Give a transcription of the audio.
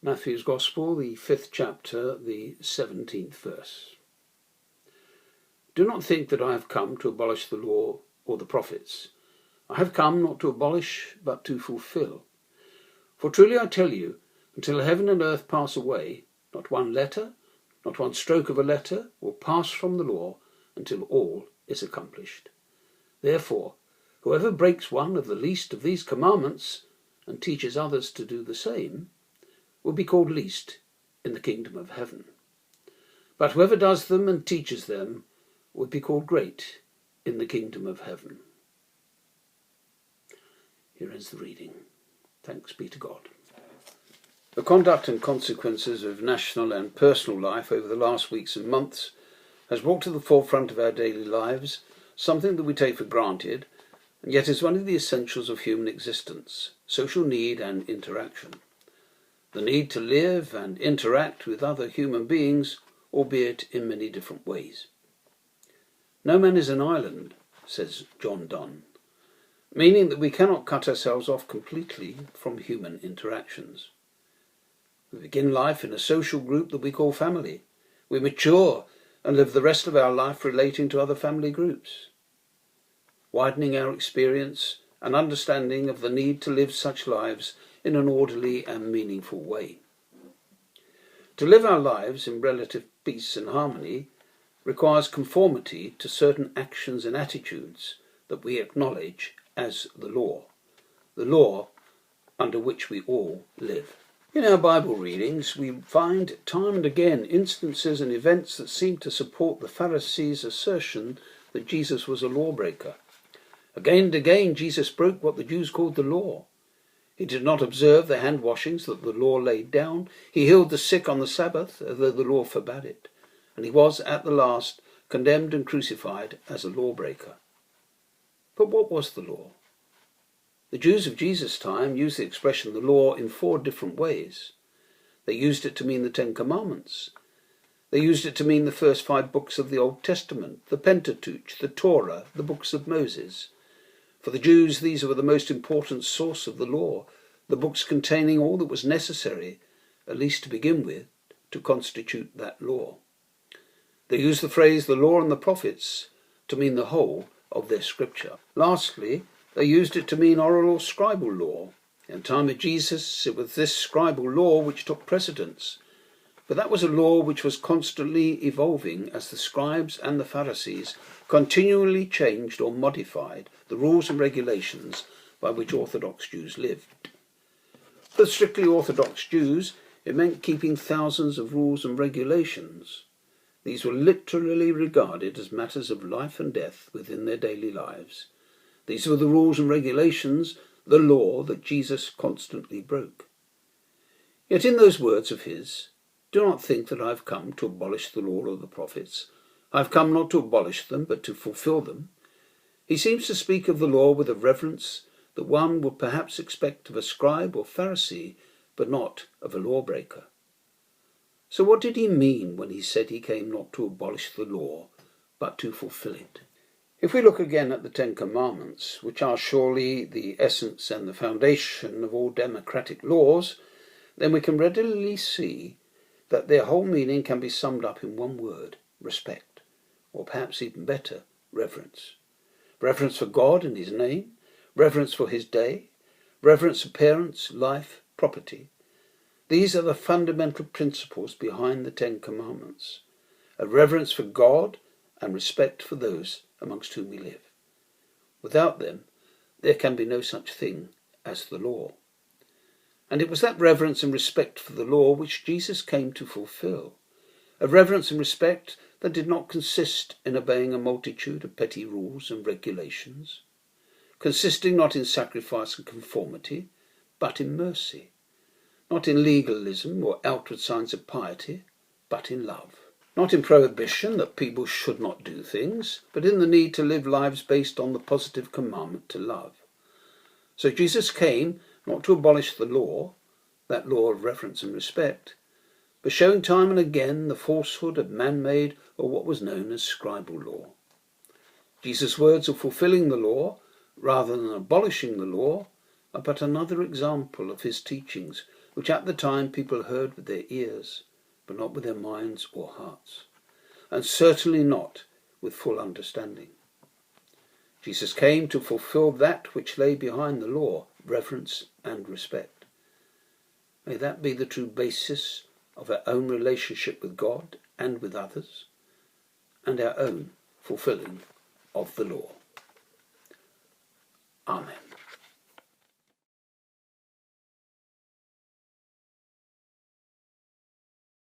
Matthew's Gospel, the 5th chapter, the 17th verse. Do not think that I have come to abolish the law or the prophets. I have come not to abolish, but to fulfill. For truly I tell you, until heaven and earth pass away, not one letter, not one stroke of a letter will pass from the law until all is accomplished. Therefore, whoever breaks one of the least of these commandments and teaches others to do the same will be called least in the kingdom of heaven. But whoever does them and teaches them will be called great in the kingdom of heaven. Here ends the reading. Thanks be to God. The conduct and consequences of national and personal life over the last weeks and months has brought to the forefront of our daily lives something that we take for granted, and yet is one of the essentials of human existence: social need and interaction. The need to live and interact with other human beings, albeit in many different ways. No man is an island, says John Donne, meaning that we cannot cut ourselves off completely from human interactions. We begin life in a social group that we call family. We mature and live the rest of our life relating to other family groups, widening our experience and understanding of the need to live such lives in an orderly and meaningful way. To live our lives in relative peace and harmony requires conformity to certain actions and attitudes that we acknowledge as the law under which we all live. In our Bible readings, we find time and again instances and events that seem to support the Pharisees' assertion that Jesus was a lawbreaker. Again and again, Jesus broke what the Jews called the law. He did not observe the hand washings that the law laid down. He healed the sick on the Sabbath, though the law forbade it. And he was, at the last, condemned and crucified as a lawbreaker. But what was the law? The Jews of Jesus' time used the expression the law in 4 different ways. They used it to mean the 10 Commandments. They used it to mean the first 5 books of the Old Testament, the Pentateuch, the Torah, the books of Moses. For the Jews, these were the most important source of the law, the books containing all that was necessary, at least to begin with, to constitute that law. They used the phrase the law and the prophets to mean the whole of their scripture. Lastly, they used it to mean oral or scribal law. In the time of Jesus, it was this scribal law which took precedence. But that was a law which was constantly evolving as the scribes and the Pharisees continually changed or modified the rules and regulations by which Orthodox Jews lived. For strictly Orthodox Jews, it meant keeping thousands of rules and regulations. These were literally regarded as matters of life and death within their daily lives. These were the rules and regulations, the law that Jesus constantly broke. Yet in those words of his, do not think that I have come to abolish the law or the prophets. I have come not to abolish them, but to fulfill them. He seems to speak of the law with a reverence that one would perhaps expect of a scribe or Pharisee, but not of a lawbreaker. So what did he mean when he said he came not to abolish the law, but to fulfill it? If we look again at the 10 Commandments, which are surely the essence and the foundation of all democratic laws, then we can readily see that their whole meaning can be summed up in one word: respect, or perhaps even better, reverence. Reverence for God and his name, reverence for his day, reverence for parents, life, property. These are the fundamental principles behind the 10 Commandments: a reverence for God and respect for those amongst whom we live. Without them, there can be no such thing as the law. And it was that reverence and respect for the law which Jesus came to fulfill, a reverence and respect that did not consist in obeying a multitude of petty rules and regulations, consisting not in sacrifice and conformity, but in mercy, not in legalism or outward signs of piety, but in love, not in prohibition that people should not do things, but in the need to live lives based on the positive commandment to love. So Jesus came not to abolish the law, that law of reverence and respect, but showing time and again the falsehood of man-made or what was known as scribal law. Jesus' words of fulfilling the law, rather than abolishing the law, are but another example of his teachings which at the time people heard with their ears, but not with their minds or hearts, and certainly not with full understanding. Jesus came to fulfill that which lay behind the law, reverence and respect. May that be the true basis of our own relationship with God and with others, and our own fulfilling of the law. Amen.